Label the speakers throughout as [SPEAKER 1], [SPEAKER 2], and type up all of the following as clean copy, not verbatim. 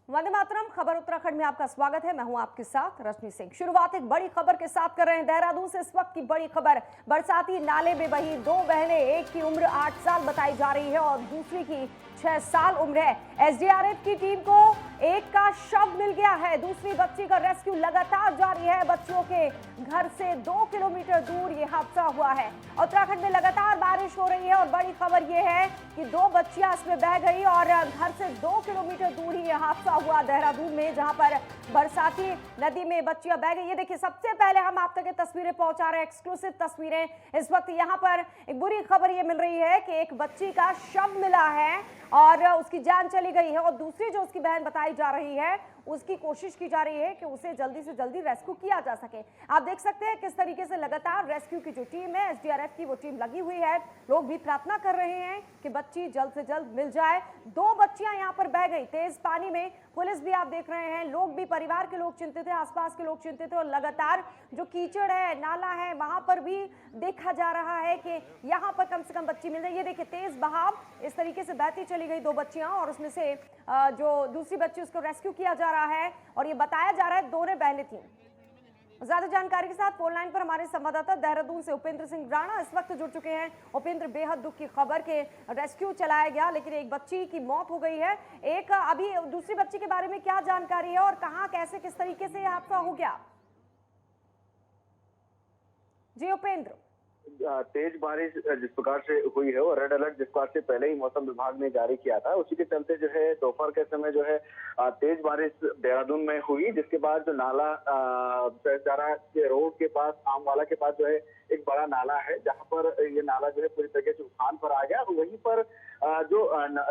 [SPEAKER 1] वंदे मातरम। खबर उत्तराखंड में आपका स्वागत है। मैं हूं आपके साथ रश्मि सिंह। शुरुआत एक बड़ी खबर के साथ कर रहे हैं। देहरादून से इस वक्त की बड़ी खबर, बरसाती नाले में बही दो बहनें, एक की उम्र 8 साल बताई जा रही है और दूसरी की 6 साल उम्र है। एसडीआरएफ की टीम को एक का शव मिल गया है। दूसरी बच्ची का रेस्क्यू लगातार जारी है। बच्चियों के घर से 2 किलोमीटर दूर ये हादसा हुआ है। उत्तराखंड में लगातार बारिश हो रही है और बड़ी खबर यह है कि 2 बच्चियां इसमें बह गई और घर से 2 किलोमीटर दूर ही यह हादसा हुआ देहरादून में, जहां पर बरसाती नदी में बच्चियां बह गई। ये देखिए, सबसे पहले हम आप तक तस्वीरें पहुंचा रहे हैं, एक्सक्लूसिव तस्वीरें। इस वक्त यहां पर एक बुरी खबर ये मिल रही है कि एक बच्ची का शव मिला है और उसकी जान चली गई है और दूसरी जो उसकी बहन बताई जा रही है उसकी कोशिश की जा रही है कि उसे जल्दी से जल्दी रेस्क्यू किया जा सके। आप देख सकते हैं किस तरीके से लगातार रेस्क्यू की जो टीम है, एसडीआरएफ की, वो टीम लगी हुई है। लोग भी प्रार्थना कर रहे हैं कि बच्ची जल्द से जल्द मिल जाए। 2 बच्चियां यहां पर बह गई तेज पानी में। पुलिस भी आप देख रहे हैं, लोग भी, परिवार के लोग चिंतित है, आसपास के लोग चिंतित है और लगातार जो कीचड़ है, नाला है, वहां पर भी देखा जा रहा है कि यहां पर कम से कम बच्ची मिल जाए। ये देखिए, तेज बहाव इस तरीके से बहती चली गई 2 बच्चियां और उसमें से जो दूसरी बच्ची, उसको रेस्क्यू किया जा रहा है और ये बताया जा रहा है दोनों बहनें थीं। ज्यादा जानकारी के साथ फोन लाइन पर हमारे संवाददाता देहरादून से उपेंद्र सिंह राणा इस वक्त जुड़ चुके हैं। उपेंद्र, बेहद दुख की खबर के रेस्क्यू चलाया गया लेकिन एक बच्ची की मौत हो गई है। एक अभी दूसरी बच्ची के बारे में क्या जानकारी है और कहां, कैसे, किस तरीके से यह हादसा हो गया? जी उपेंद्र।
[SPEAKER 2] तेज बारिश जिस प्रकार से हुई है और रेड अलर्ट जिस प्रकार से पहले ही मौसम विभाग ने जारी किया था, उसी के चलते जो है दोपहर के समय जो है तेज बारिश देहरादून में हुई, जिसके बाद जो नाला सहसारा के रोड के पास, आमवाला के पास जो है एक बड़ा नाला है, जहां पर ये नाला जो है पूरी तरीके से उफान पर आ गया और वहीं पर जो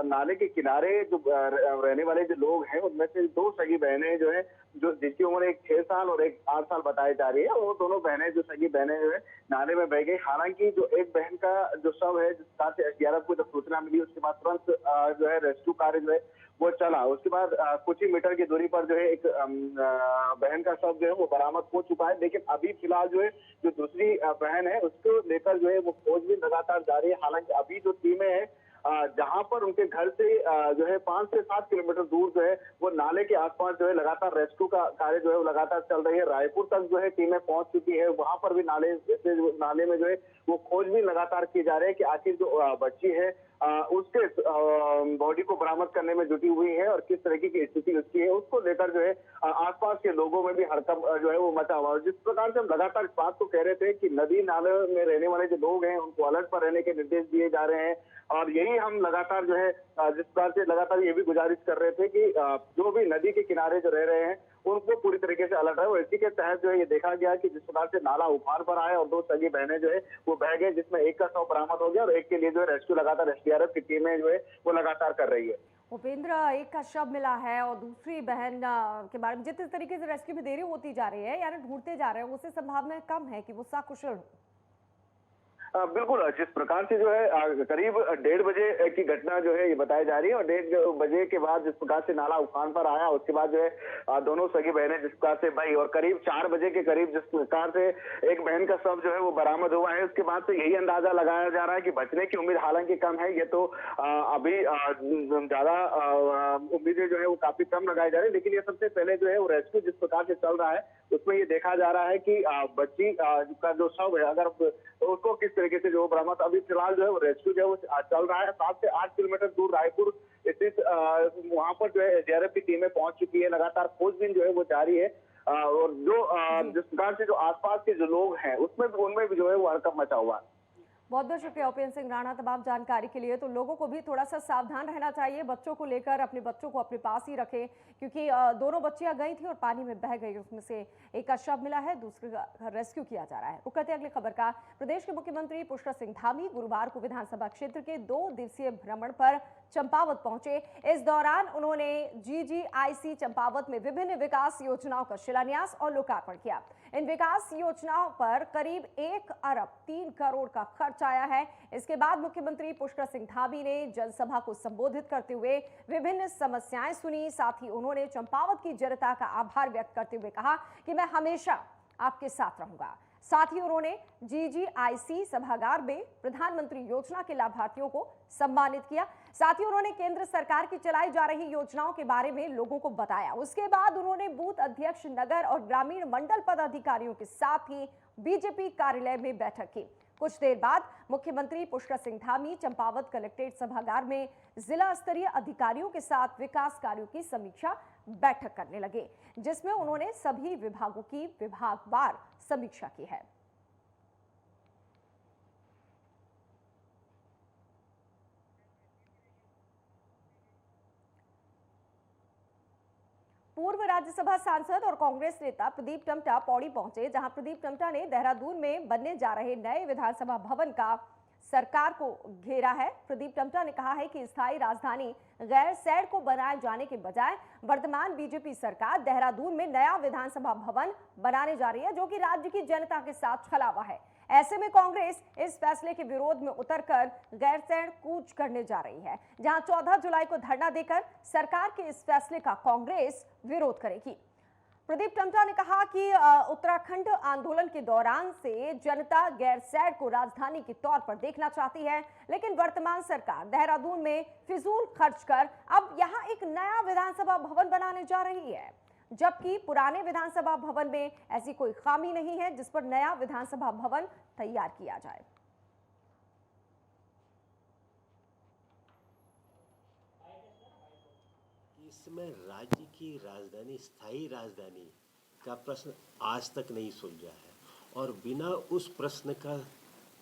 [SPEAKER 2] नाले के किनारे जो रहने वाले जो लोग हैं उनमें से 2 सगी बहनें जो है, जो जिसकी उम्र एक 6 साल और एक 8 साल बताई जा रही है, वो दोनों बहनें, जो सगी बहनें जो है नाले में बह गई। हालांकि जो एक बहन का जो शव है, जिस प्रकार से एसडीआरएफ को जब सूचना मिली उसके बाद तुरंत जो है रेस्क्यू कार्य जो है वो चला। उसके बाद कुछ ही मीटर की दूरी पर जो है एक बहन का शव जो है वो बरामद हो चुका है, लेकिन अभी फिलहाल जो है जो दूसरी बहन है उसको लेकर जो है वो खोजबीन लगातार जारी है। हालांकि अभी जो टीमें हैं जहां पर उनके घर से जो है 5 से 7 किलोमीटर दूर जो है वो नाले के आसपास जो है लगातार रेस्क्यू का कार्य जो है वो लगातार चल रही है। रायपुर तक जो है टीमें पहुंच चुकी है, वहां पर भी नाले में जो है वो खोजबीन लगातार की जा रही है कि आखिर जो बच्ची है उसके बॉडी को बरामद करने में जुटी हुई है और किस तरीके की स्थिति उसकी है, उसको लेकर जो है आसपास के लोगों में भी हड़कंप जो है वो मचा हुआ है। जिस प्रकार से हम लगातार इस बात को कह रहे थे कि नदी नाले में रहने वाले जो लोग हैं उनको अलर्ट पर रहने के निर्देश दिए जा रहे हैं और यही हम लगातार जो है जिस प्रकार से लगातार ये भी गुजारिश कर रहे थे कि जो भी नदी के किनारे जो रह रहे हैं उनको पूरी तरीके से अलर्ट है। और इसी के तहत जो है ये देखा गया कि जिस प्रकार से नाला उफान पर आया और 2 सगी बहनें जो है वो बह गए, जिसमें एक का शव बरामद हो गया और एक के लिए जो है रेस्क्यू लगातार एसडीआरएफ की टीमें जो है वो लगातार कर रही है।
[SPEAKER 1] उपेंद्र, एक का शव मिला है और दूसरी बहन के बारे में जिस तरीके से रेस्क्यू में देरी होती जा रही है, यानी ढूंढते जा रहे हैं, उससे संभावना कम है कि वो सकुशल हो।
[SPEAKER 2] बिल्कुल, जिस प्रकार से जो है करीब 1:30 बजे की घटना जो है ये बताई जा रही है और 1:30 बजे के बाद जिस प्रकार से नाला उफान पर आया उसके बाद जो है दोनों सगी बहनें जिस प्रकार से बही और करीब 4 बजे के करीब जिस प्रकार से एक बहन का शव जो है वो बरामद हुआ है, उसके बाद से यही अंदाजा लगाया जा रहा है कि बचने की उम्मीद हालांकि कम है। ये तो अभी ज्यादा उम्मीदें जो है वो काफी कम लगाई जा रही है, लेकिन ये सबसे पहले जो है वो रेस्क्यू जिस प्रकार से चल रहा है उसमें ये देखा जा रहा है कि बच्ची का जो शव है अगर उसको किस तरीके से जो बरामद, अभी फिलहाल जो है वो रेस्क्यू जो है वो चल रहा है। 7 से 8 किलोमीटर दूर रायपुर स्थित वहां पर जो है एसडीआरएफ की टीमें पहुंच चुकी है, लगातार खोजबीन जो है वो जारी है और जो जिस प्रकार से जो आसपास के जो लोग हैं उसमें उनमें भी जो है वो हड़कंप मचा हुआ है।
[SPEAKER 1] बहुत बहुत शुक्रिया उपेंद्र सिंह राणा तमाम जानकारी के लिए। तो लोगों को भी थोड़ा सा सावधान रहना चाहिए, बच्चों को लेकर अपने बच्चों को अपने पास ही रखें, क्योंकि दोनों बच्चियां गई थी और पानी में बह गई, उसमें से एक का शव मिला है, दूसरे का रेस्क्यू किया जा रहा है। रुक करते अगली खबर का। प्रदेश के मुख्यमंत्री पुष्कर सिंह धामी गुरुवार को विधानसभा क्षेत्र के 2 दिवसीय भ्रमण पर चंपावत पहुंचे। इस दौरान उन्होंने जीजीआईसी चंपावत में विभिन्न विकास योजनाओं का शिलान्यास और लोकार्पण किया। इन विकास योजनाओं पर करीब 1 अरब 3 करोड़ का खर्च आया है। इसके बाद मुख्यमंत्री पुष्कर सिंह धामी ने जनसभा को संबोधित करते हुए विभिन्न समस्याएं सुनी। साथ ही उन्होंने चंपावत की जनता का आभार व्यक्त करते हुए कहा कि मैं हमेशा आपके साथ रहूंगा। साथ ही उन्होंने जीजीआईसी सभागार में प्रधानमंत्री योजना के लाभार्थियों को सम्मानित किया। साथ ही उन्होंने केंद्र सरकार की चलाई जा रही योजनाओं के बारे में लोगों को बताया। उसके बाद उन्होंने बूथ अध्यक्ष, नगर और ग्रामीण मंडल पदाधिकारियों के साथ ही बीजेपी कार्यालय में बैठक की। कुछ देर बाद मुख्यमंत्री पुष्कर सिंह धामी चंपावत कलेक्ट्रेट सभागार में जिला स्तरीय अधिकारियों के साथ विकास कार्यों की समीक्षा बैठक करने लगे, जिसमें उन्होंने सभी विभागों की विभागवार समीक्षा की है। पूर्व राज्यसभा सांसद और कांग्रेस नेता प्रदीप टमटा पौड़ी पहुंचे, जहां प्रदीप टमटा ने देहरादून में बनने जा रहे नए विधानसभा भवन का सरकार को घेरा है। प्रदीप टमटा ने कहा है कि स्थायी राजधानी गैरसैंण को बनाए जाने के बजाय वर्तमान बीजेपी सरकार देहरादून में नया विधानसभा भवन बनाने जा रही है, जो कि राज्य की जनता के साथ छलावा है। ऐसे में कांग्रेस इस फैसले के विरोध में उतरकर गैरसैंण कूच करने जा रही है, जहां 14 जुलाई को धरना देकर सरकार के इस फैसले का कांग्रेस विरोध करेगी। प्रदीप टमटा ने कहा कि उत्तराखंड आंदोलन के दौरान से जनता गैरसैंण को राजधानी के तौर पर देखना चाहती है, लेकिन वर्तमान सरकार देहरादून में फिजूल खर्च कर अब यहां एक नया विधानसभा भवन बनाने जा रही है, जबकि पुराने विधानसभा भवन में ऐसी कोई खामी नहीं है जिस पर नया विधानसभा भवन तैयार किया जाए।
[SPEAKER 3] इसमें राज्य की राजधानी, स्थायी राजधानी का प्रश्न आज तक नहीं सुलझा है और बिना उस प्रश्न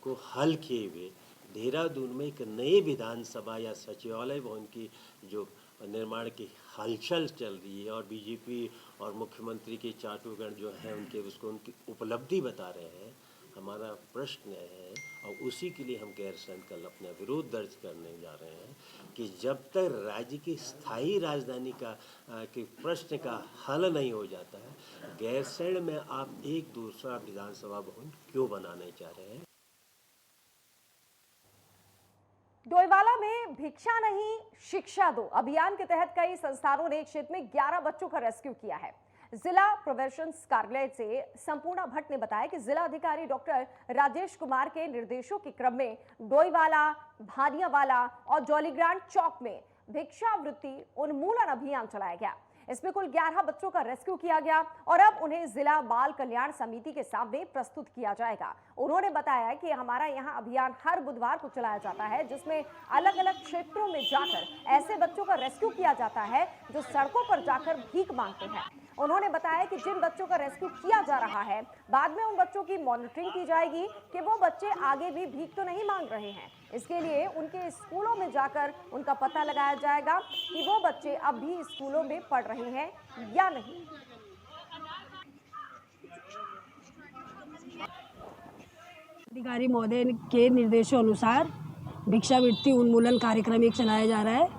[SPEAKER 3] को हल किए हुए देहरादून में एक नए विधानसभा या सचिवालय भवन की जो निर्माण की हलचल चल रही है और बीजेपी और मुख्यमंत्री के चाटुकरण जो हैं उनकी उपलब्धि बता रहे हैं, हमारा प्रश्न है और उसी के लिए हम गैरसैंण कल अपना विरोध दर्ज करने जा रहे हैं कि जब तक राज्य की स्थायी राजधानी के प्रश्न का हल नहीं हो जाता है, गैरसैंण में आप एक दूसरा विधानसभा भवन क्यों बनाने चाह रहे हैं।
[SPEAKER 1] डोईवाला में भिक्षा नहीं शिक्षा दो अभियान के तहत कई संस्थानों ने एक क्षेत्र में 11 बच्चों का रेस्क्यू किया है। जिला प्रवेशन कार्यालय से संपूर्णा भट्ट ने बताया कि जिला अधिकारी डॉक्टर राजेश कुमार के निर्देशों के क्रम में डोईवाला, भानियावाला और जॉलीग्रांट चौक में भिक्षावृत्ति उन्मूलन अभियान चलाया गया। इसमें कुल 11 बच्चों का रेस्क्यू किया गया और अब उन्हें जिला बाल कल्याण समिति के सामने प्रस्तुत किया जाएगा। उन्होंने बताया कि हमारा यहां अभियान हर बुधवार को चलाया जाता है, जिसमें अलग अलग क्षेत्रों में जाकर ऐसे बच्चों का रेस्क्यू किया जाता है जो सड़कों पर जाकर भीख मांगते हैं। उन्होंने बताया कि जिन बच्चों का रेस्क्यू किया जा रहा है, बाद में उन बच्चों की मॉनिटरिंग की जाएगी कि वो बच्चे आगे भी भीख तो नहीं मांग रहे हैं। इसके लिए उनके स्कूलों में जाकर उनका पता लगाया जाएगा कि वो बच्चे अब भी स्कूलों में पढ़ रहे हैं या नहीं।
[SPEAKER 4] अधिकारी महोदय के निर्देशों अनुसार भिक्षावृत्ति उन्मूलन कार्यक्रम एक चलाया जा रहा है,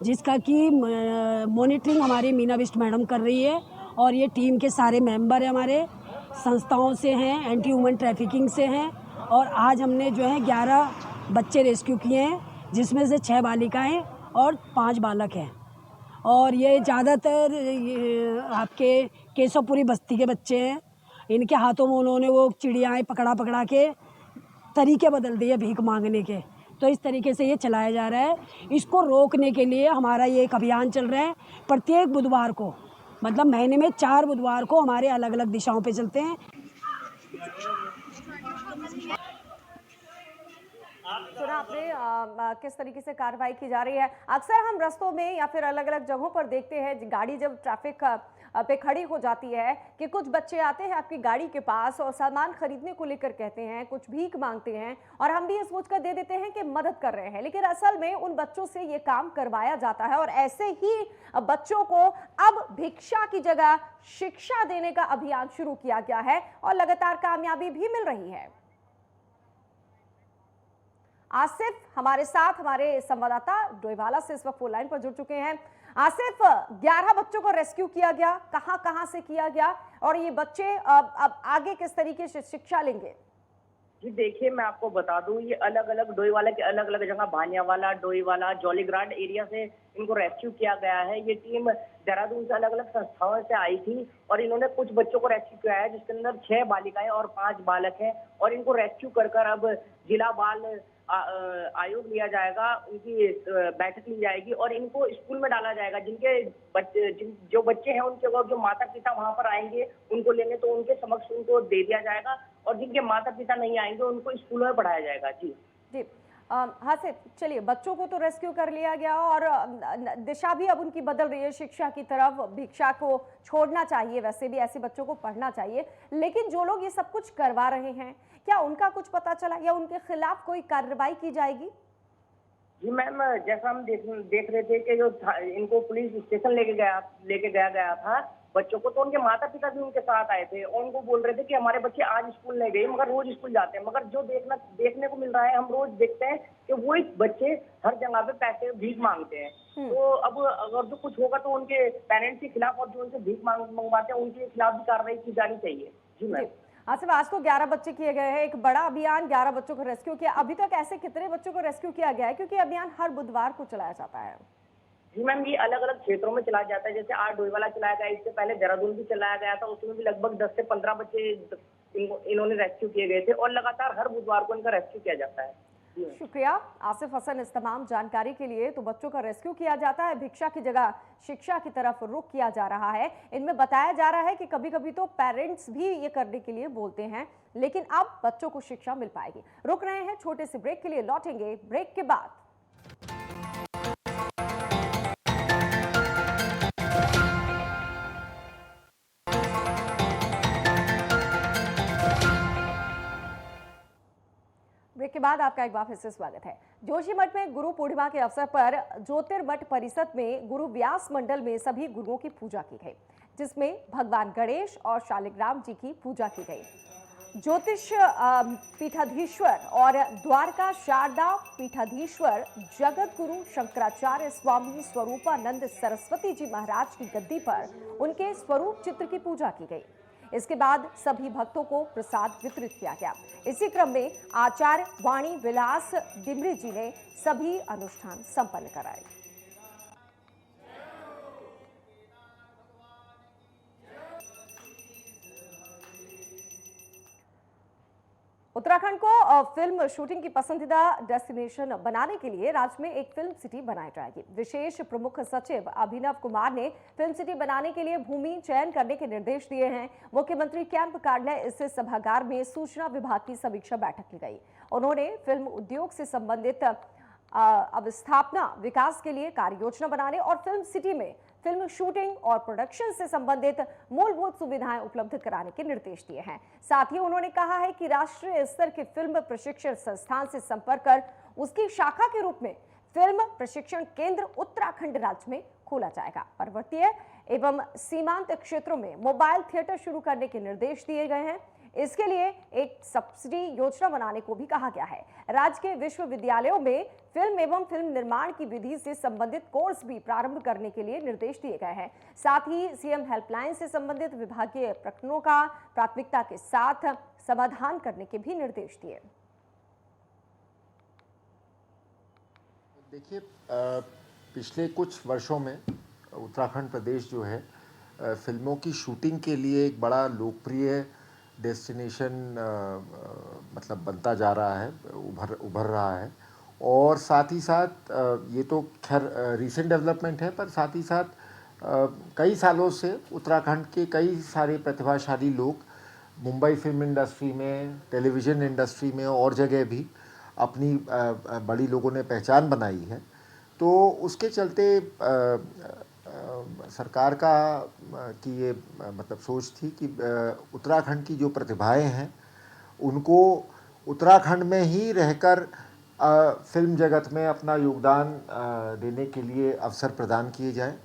[SPEAKER 4] जिसका कि मॉनिटरिंग हमारी मीना बिष्ट मैडम कर रही है और ये टीम के सारे मेंबर हमारे संस्थाओं से हैं, एंटी ह्यूमन ट्रैफिकिंग से हैं। और आज हमने जो है 11 बच्चे रेस्क्यू किए हैं, जिसमें से 6 बालिकाएं और 5 बालक हैं। और ये ज़्यादातर आपके केशवपुरी बस्ती के बच्चे हैं। इनके हाथों में उन्होंने वो चिड़ियाएँ पकड़ा के तरीके बदल दिए भीख मांगने के। तो इस तरीके से ये चलाया जा रहा है। इसको रोकने के लिए हमारा ये एक अभियान चल रहा है। प्रत्येक बुधवार को, मतलब महीने में 4 बुधवार को हमारे अलग अलग दिशाओं पे चलते हैं।
[SPEAKER 1] सुना आपने किस तरीके से कार्रवाई की जा रही है। अक्सर हम रास्तों में या फिर अलग अलग जगहों पर देखते हैं, गाड़ी जब ट्रैफिक पे खड़ी हो जाती है कि कुछ बच्चे आते हैं आपकी गाड़ी के पास और सामान खरीदने को लेकर कहते हैं, कुछ भीख मांगते हैं और हम भी ये सोचकर दे देते हैं कि मदद कर रहे हैं, लेकिन असल में उन बच्चों से ये काम करवाया जाता है। और ऐसे ही बच्चों को अब भिक्षा की जगह शिक्षा देने का अभियान शुरू किया गया है और लगातार कामयाबी भी मिल रही है। आसिफ हमारे साथ, हमारे संवाददाता डोईवाला से इस वक्त फोन लाइन पर जुड़ चुके हैं। आसिफ, 11 बच्चों को रेस्क्यू किया गया, कहां से किया गया और ये बच्चे अब आगे किस तरीके से शिक्षा लेंगे?
[SPEAKER 5] जी देखिए, मैं आपको बता दूं, ये अलग अलग डोईवाला के अलग अलग जगह, भानियावाला, डोईवाला, जॉलीग्रांट एरिया से इनको रेस्क्यू किया गया है। ये टीम देहरादून से अलग अलग संस्थाओं से आई थी और इन्होंने कुछ बच्चों को रेस्क्यू किया है, जिसके अंदर 6 बालिकाएं और 5 बालक हैं। और इनको रेस्क्यू कर अब जिला बाल आयोग लिया जाएगा, उनकी बैठक ली जाएगी और इनको स्कूल में डाला जाएगा। जिनके बच्चे जो बच्चे हैं उनके जो माता पिता वहां पर आएंगे उनको लेने, तो उनके समक्ष उनको दे दिया जाएगा और जिनके माता पिता नहीं आएंगे उनको स्कूलों में पढ़ाया जाएगा। जी
[SPEAKER 1] जी हाँ से चलिए, बच्चों को तो रेस्क्यू कर लिया गया और दिशा भी अब उनकी बदल रही है शिक्षा की तरफ। भिक्षा को छोड़ना चाहिए, वैसे भी ऐसे बच्चों को पढ़ना चाहिए, लेकिन जो लोग ये सब कुछ करवा रहे हैं, क्या उनका कुछ पता चला या उनके खिलाफ कोई कार्रवाई की जाएगी?
[SPEAKER 5] जी मैम, जैसा हम देख रहे थे कि जो इनको पुलिस स्टेशन लेके गया था बच्चों को, तो उनके माता पिता भी उनके साथ आए थे और उनको बोल रहे थे कि हमारे बच्चे आज स्कूल नहीं गए मगर रोज स्कूल जाते हैं। मगर जो देखने को मिल रहा है, हम रोज देखते हैं कि वही बच्चे हर जगह पे पैसे भीख मांगते हैं। तो अब अगर जो कुछ होगा तो उनके पेरेंट्स के खिलाफ और जो उनसे भीख मंगवाते हैं उनके खिलाफ भी कार्रवाई की जानी चाहिए। जी मैम।
[SPEAKER 1] आसिफ, आज तो 11 बच्चे किए गए हैं, एक बड़ा अभियान, 11 बच्चों को रेस्क्यू किया। अभी तक ऐसे कितने बच्चों को रेस्क्यू किया गया है, क्योंकि अभियान हर बुधवार को चलाया जाता है?
[SPEAKER 5] जी मैम, ये अलग अलग क्षेत्रों में चलाया जाता है। जैसे आज डोईवाला चलाया गया, इससे पहले देहरादून भी चलाया गया था, उसमें भी लगभग 10 से 15 बच्चे इन्होंने रेस्क्यू किए गए थे और लगातार हर बुधवार को इनका रेस्क्यू किया जाता है।
[SPEAKER 1] शुक्रिया आसिफ हसन इस तमाम जानकारी के लिए। तो बच्चों का रेस्क्यू किया जाता है, भिक्षा की जगह शिक्षा की तरफ रुख किया जा रहा है। इनमें बताया जा रहा है कि कभी कभी तो पेरेंट्स भी ये करने के लिए बोलते हैं, लेकिन अब बच्चों को शिक्षा मिल पाएगी। रुक रहे हैं छोटे से ब्रेक के लिए, लौटेंगे ब्रेक के बाद। ब्रेक के बाद आपका एक बार फिर से स्वागत है। जोशीमठ में गुरु पूर्णिमा के अवसर पर ज्योतिर्मठ परिषद में गुरु व्यास मंडल में सभी गुरुओं की पूजा की गई, जिसमें भगवान गणेश और शालिग्राम जी की पूजा की गई। ज्योतिष पीठाधीश्वर और द्वारका शारदा पीठाधीश्वर जगत गुरु शंकराचार्य स्वामी स्वरूपानंद सरस्वती जी महाराज की गद्दी पर उनके स्वरूप चित्र की पूजा की गई। इसके बाद सभी भक्तों को प्रसाद वितरित किया गया। इसी क्रम में आचार्य वाणी विलास डिमरी जी ने सभी अनुष्ठान संपन्न कराए। उत्तराखंड को फिल्म शूटिंग की पसंदीदा डेस्टिनेशन बनाने के लिए राज्य में एक फिल्म सिटी बनाई जाएगी। विशेष प्रमुख सचिव अभिनव कुमार ने फिल्म सिटी बनाने के लिए भूमि चयन करने के निर्देश दिए हैं। मुख्यमंत्री कैंप कार्यालय स्थित सभागार में सूचना विभाग की समीक्षा बैठक की गई। उन्होंने फिल्म उद्योग से संबंधित अवस्थापना विकास के लिए कार्य योजना बनाने और फिल्म सिटी में फिल्म शूटिंग और प्रोडक्शन से संबंधित मूलभूत सुविधाएं उपलब्ध कराने के निर्देश दिए हैं। साथ ही उन्होंने कहा है कि राष्ट्रीय स्तर के फिल्म प्रशिक्षण संस्थान से संपर्क कर उसकी शाखा के रूप में फिल्म प्रशिक्षण केंद्र उत्तराखंड राज्य में खोला जाएगा। पर्वतीय एवं सीमांत क्षेत्रों में मोबाइल थिएटर शुरू करने के निर्देश दिए गए हैं। इसके लिए एक सब्सिडी योजना बनाने को भी कहा गया है। राज्य के विश्वविद्यालयों में फिल्म एवं फिल्म निर्माण की विधि से संबंधित कोर्स भी प्रारंभ करने के लिए निर्देश दिए गए हैं। साथ ही सीएम हेल्पलाइन से संबंधित विभागीय प्रकरणों का प्राथमिकता के साथ समाधान करने के भी निर्देश दिए।
[SPEAKER 6] देखिए, पिछले कुछ वर्षों में उत्तराखंड प्रदेश जो है फिल्मों की शूटिंग के लिए एक बड़ा लोकप्रिय डेस्टिनेशन मतलब बनता जा रहा है, उभर रहा है। और साथ ही साथ ये तो खैर रीसेंट डेवलपमेंट है, पर साथ ही साथ कई सालों से उत्तराखंड के कई सारे प्रतिभाशाली लोग मुंबई फिल्म इंडस्ट्री में, टेलीविज़न इंडस्ट्री में और जगह भी अपनी बड़ी लोगों ने पहचान बनाई है। तो उसके चलते सरकार का की ये मतलब सोच थी कि उत्तराखंड की जो प्रतिभाएं हैं उनको उत्तराखंड में ही रहकर फिल्म जगत में अपना योगदान देने के लिए अवसर प्रदान किए जाए।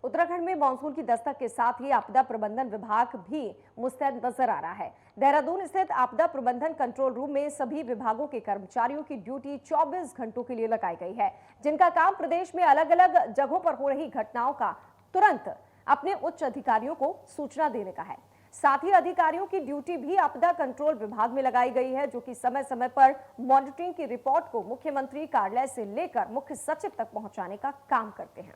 [SPEAKER 1] उत्तराखंड में मानसून की दस्तक के साथ ही आपदा प्रबंधन विभाग भी मुस्तैद नजर आ रहा है। देहरादून स्थित आपदा प्रबंधन कंट्रोल रूम में सभी विभागों के कर्मचारियों की ड्यूटी 24 घंटों के लिए लगाई गई है, जिनका काम प्रदेश में अलग अलग जगहों पर हो रही घटनाओं का तुरंत अपने उच्च अधिकारियों को सूचना देने का है। साथ ही अधिकारियों की ड्यूटी भी आपदा कंट्रोल विभाग में लगाई गई है, जो कि समय समय पर मॉनिटरिंग की रिपोर्ट को मुख्यमंत्री कार्यालय से लेकर मुख्य सचिव तक पहुंचाने का काम करते हैं।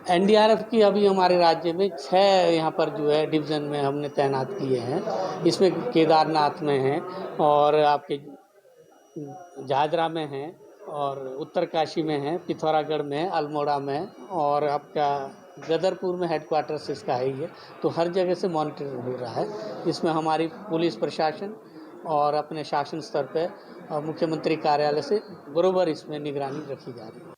[SPEAKER 7] एनडीआरएफ की अभी हमारे राज्य में 6 यहाँ पर जो है डिवीज़न में हमने तैनात किए हैं। इसमें केदारनाथ में हैं और आपके झाझरा में हैं और उत्तरकाशी में हैं, पिथौरागढ़ में है, अल्मोड़ा में है और आपका गदरपुर में हेडक्वार्टर्स इसका है ये। तो हर जगह से मॉनिटर हो रहा है। इसमें हमारी पुलिस प्रशासन और अपने शासन स्तर पे मुख्यमंत्री कार्यालय से बरोबर इसमें निगरानी रखी जा रही है।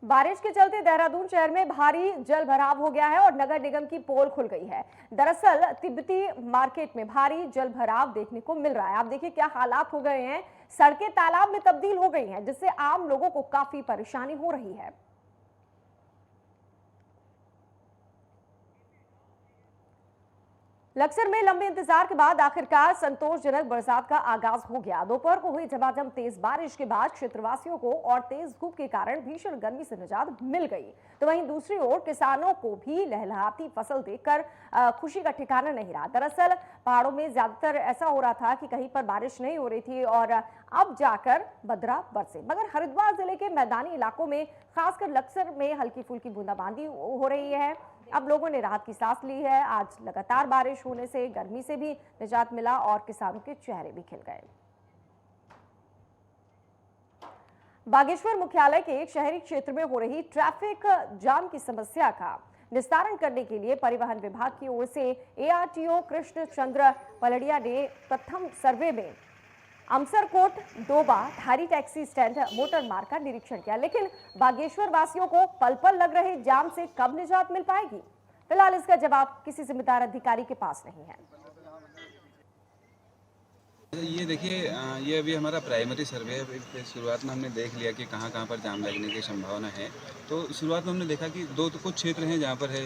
[SPEAKER 1] बारिश के चलते देहरादून शहर में भारी जल भराव हो गया है और नगर निगम की पोल खुल गई है। दरअसल तिब्बती मार्केट में भारी जल भराव देखने को मिल रहा है। आप देखिए क्या हालात हो गए हैं, सड़कें तालाब में तब्दील हो गई हैं, जिससे आम लोगों को काफी परेशानी हो रही है। लक्सर में लंबे इंतजार के बाद आखिरकार संतोषजनक बरसात का आगाज हो गया। दोपहर को हुई झमाझम तेज बारिश के बाद क्षेत्रवासियों को और तेज धूप के कारण भीषण गर्मी से निजात मिल गई। तो वहीं दूसरी ओर किसानों को भी लहलहाती फसल देखकर खुशी का ठिकाना नहीं रहा। दरअसल पहाड़ों में ज्यादातर ऐसा हो रहा था कि कहीं पर बारिश नहीं हो रही थी और अब जाकर बदरा बरसे, मगर हरिद्वार जिले के मैदानी इलाकों में खासकर लक्सर में हल्की फुल्की बूंदाबांदी हो रही है। अब लोगों ने राहत की सांस ली है। आज लगातार बारिश होने से गर्मी से भी निजात मिला और किसानों के चेहरे भी खिल गए। बागेश्वर मुख्यालय के एक शहरी क्षेत्र में हो रही ट्रैफिक जाम की समस्या का निस्तारण करने के लिए परिवहन विभाग की ओर से एआरटीओ कृष्ण चंद्र पलड़िया ने प्रथम सर्वे में अमसरकोट, डोबा, धारी टैक्सी स्टैंड, मोटर मार्ग का निरीक्षण किया। लेकिन बागेश्वर वासियों को पल पल लग रहे जाम से कब निजात मिल पाएगी? फिलहाल इसका जवाब किसी जिम्मेदार अधिकारी के पास नहीं है।
[SPEAKER 8] ये देखिए, ये अभी हमारा प्राइमरी सर्वे है। शुरुआत में हमने देख लिया कि कहाँ कहाँ पर जाम लगने की संभावना है। तो शुरुआत में हमने देखा कि कुछ क्षेत्र हैं जहाँ पर है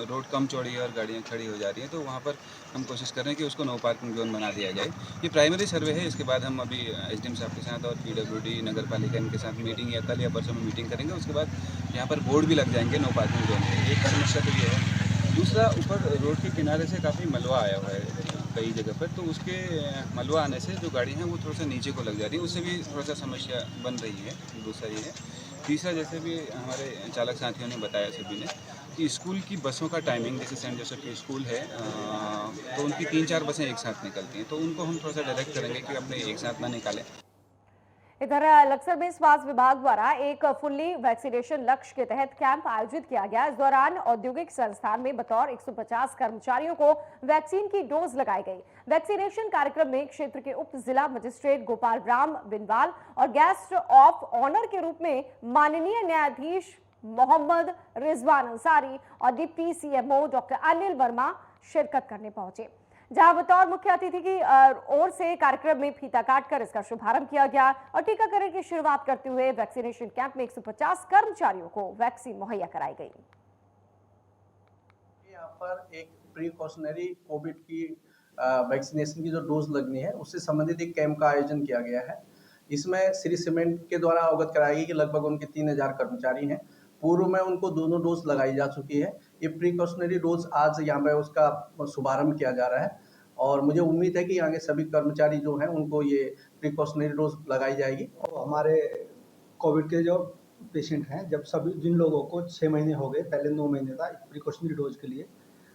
[SPEAKER 8] रोड कम चौड़ी है और गाड़ियाँ खड़ी हो जा रही हैं, तो वहाँ पर हम कोशिश कर रहे हैं कि उसको नो पार्किंग जोन बना दिया जाए। ये प्राइमरी सर्वे है। इसके बाद हम अभी एसडीएम साहब के साथ और पीडब्ल्यूडी नगर पालिका इनके साथ मीटिंग या कल या परसों में मीटिंग करेंगे। उसके बाद यहाँ पर बोर्ड भी लग जाएंगे नो पार्किंग जोन के। एक समस्या तो ये है। दूसरा, ऊपर रोड के किनारे से काफ़ी मलबा आया हुआ है कई जगह पर, तो उसके मलबा आने से जो गाड़ी हैं वो थोड़ा सा नीचे को लग जा रही है, उससे भी थोड़ा सा समस्या बन रही है। दूसरा ये है। तीसरा, जैसे भी हमारे चालक साथियों ने बताया सभी ने कि स्कूल की बसों का टाइमिंग, जैसे सेंट जोसेफ की स्कूल है तो उनकी 3-4 बसें एक साथ निकलती हैं, तो उनको हम थोड़ा सा डायरेक्ट करेंगे कि अपने एक साथ ना निकालें।
[SPEAKER 1] इधर लक्सर में स्वास्थ्य विभाग द्वारा एक फुल्ली वैक्सीनेशन लक्ष्य के तहत कैंप आयोजित किया गया। इस दौरान औद्योगिक संस्थान में बतौर 150 कर्मचारियों को वैक्सीन की डोज लगाई गई। वैक्सीनेशन कार्यक्रम में क्षेत्र के उप जिला मजिस्ट्रेट गोपाल राम बिनवाल और गेस्ट ऑफ ऑनर के रूप में माननीय न्यायाधीश मोहम्मद रिजवान अंसारी और deputy CMO doctor Anil Verma शिरकत करने पहुंचे, जहां बतौर मुख्य अतिथि की ओर से कार्यक्रम में फीता काटकर इसका शुभारंभ किया गया और टीकाकरण की शुरुआत करते हुए वैक्सीनेशन कैंप में 150 कर्मचारियों को वैक्सीन मुहैया कराई गई।
[SPEAKER 9] यहाँ पर एक प्रिकॉशनरी कोविड की वैक्सीनेशन की जो डोज लगनी है उससे संबंधित एक कैंप का आयोजन किया गया है। इसमें श्री सीमेंट के द्वारा अवगत कराई गई कि लगभग उनके 3000 कर्मचारी हैं। पूर्व में उनको दोनों डोज लगाई जा चुकी है। ये प्रिकॉशनरी डोज आज यहाँ पे उसका शुभारंभ किया जा रहा है और मुझे उम्मीद है कि यहाँ के सभी कर्मचारी जो हैं उनको ये प्रिकॉशनरी डोज लगाई जाएगी।
[SPEAKER 10] और हमारे कोविड के जो पेशेंट हैं, जब सभी जिन लोगों को 6 महीने हो गए, पहले 9 महीने था प्रिकॉशनरी डोज के लिए,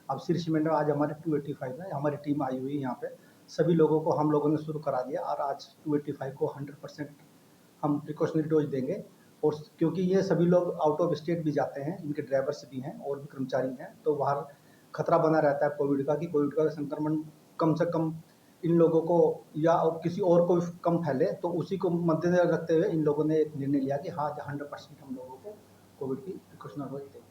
[SPEAKER 10] अब श्री सीमेंट में आज हमारे 285 है, हमारी टीम आई हुई है यहाँ पे, सभी लोगों को हम लोगों ने शुरू करा दिया और आज 285 को 100% हम प्रिकॉशनरी डोज देंगे। और क्योंकि ये सभी लोग आउट ऑफ स्टेट भी जाते हैं, इनके ड्राइवर्स भी हैं और भी कर्मचारी हैं, तो बाहर खतरा बना रहता है कोविड का कि कोविड का संक्रमण कम से कम इन लोगों को या किसी और को कम फैले, तो उसी को मद्देनजर रखते हुए इन लोगों ने एक निर्णय लिया कि हाँ 100% हम लोगों को कोविड की प्रिकॉशनरी डोज देंगे।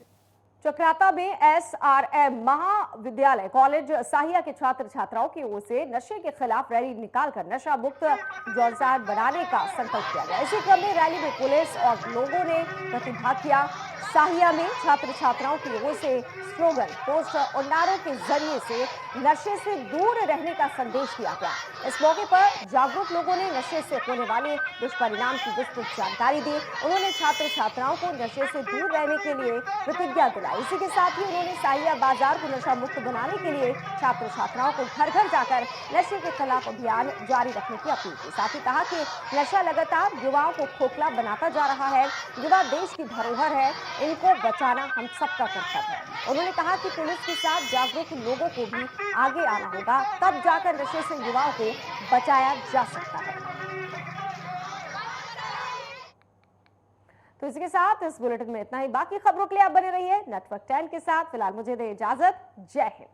[SPEAKER 1] चक्राता में एसआरएम महाविद्यालय कॉलेज साहिया के छात्र छात्राओं की ओर से नशे के खिलाफ रैली निकालकर नशा मुक्त जौलसार बनाने का संकल्प किया गया। इसी क्रम में रैली में पुलिस और लोगों ने प्रतिभाग किया। साहिया में छात्र छात्राओं की ओर से स्लोगन, पोस्टर और नारों के जरिए से नशे से दूर रहने का संदेश दिया गया। इस मौके पर जागरूक लोगों ने नशे से होने वाले दुष्परिणाम की विस्तृत जानकारी दी। उन्होंने छात्र छात्राओं को नशे से दूर रहने के लिए प्रतिज्ञा दिलाई। इसी के साथ ही उन्होंने साहिया बाजार को नशा मुक्त बनाने के लिए छात्र छात्राओं को घर घर जाकर नशे के खिलाफ अभियान जारी रखने की अपील की। साथ ही कहा कि नशा लगातार युवाओं को खोखला बनाता जा रहा है। युवा देश की धरोहर है इनको बचाना हम सबका कर्तव्य है। उन्होंने कहा कि पुलिस के साथ जागरूक लोगों को भी आगे आना होगा, तब जाकर नशे से युवाओं को बचाया जा सकता है। तो इसके साथ इस बुलेटिन में इतना ही। बाकी खबरों के लिए आप बने रहिए नेटवर्क 10 के साथ। फिलहाल मुझे दे इजाजत। जय हिंद।